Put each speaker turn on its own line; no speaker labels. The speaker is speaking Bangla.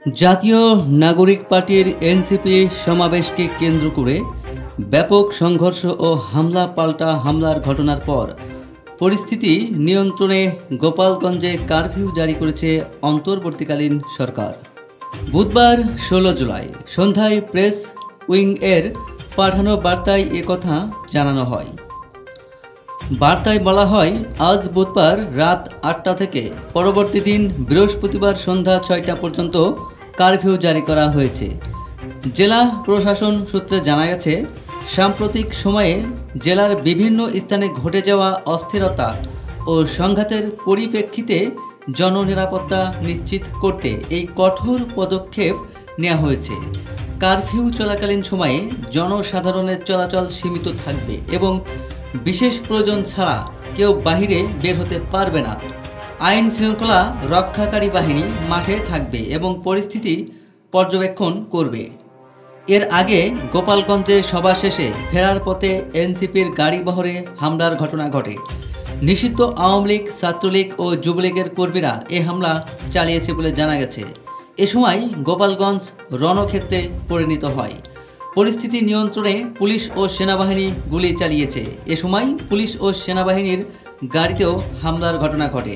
জাতীয় নাগরিক পার্টির এনসিপি সমাবেশকে কেন্দ্র করে ব্যাপক সংঘর্ষ ও হামলা পাল্টা হামলার ঘটনার পর পরিস্থিতি নিয়ন্ত্রণে গোপালগঞ্জে কারফিউ জারি করেছে অন্তর্বর্তীকালীন সরকার। বুধবার ১৬ জুলাই সন্ধ্যায় প্রেস উইং এর পাঠানো বার্তায় একথা জানানো হয়। বার্তায় বলা হয়, আজ বুধবার রাত ৮টা থেকে পরবর্তী দিন বৃহস্পতিবার সন্ধ্যা ৬টা পর্যন্ত কারফিউ জারি করা হয়েছে। জেলা প্রশাসন সূত্রে জানা গেছে, সাম্প্রতিক সময়ে জেলার বিভিন্ন স্থানে ঘটে যাওয়া অস্থিরতা ও সংঘাতের পরিপ্রেক্ষিতে জননিরাপত্তা নিশ্চিত করতে এই কঠোর পদক্ষেপ নেওয়া হয়েছে। কারফিউ চলাকালীন সময়ে জনসাধারণের চলাচল সীমিত থাকবে এবং বিশেষ প্রয়োজন ছাড়া কেউ বাহিরে বের হতে পারবে না। আইন শৃঙ্খলা রক্ষাকারী বাহিনী মাঠে থাকবে এবং পরিস্থিতি পর্যবেক্ষণ করবে। এর আগে গোপালগঞ্জে সভা শেষে ফেরার পথে এনসিপির গাড়িবহরে হামলার ঘটনা ঘটে। নিষিদ্ধ আওয়ামী লীগ, ছাত্রলীগ ও যুবলীগের কর্মীরা এ হামলা চালিয়েছে বলে জানা গেছে। এ সময় গোপালগঞ্জ রণক্ষেত্রে পরিণত হয়। পরিস্থিতি নিয়ন্ত্রণে পুলিশ ও সেনাবাহিনী গুলি চালিয়েছে। এ সময় পুলিশ ও সেনাবাহিনীর গাড়িতেও হামলার ঘটনা ঘটে।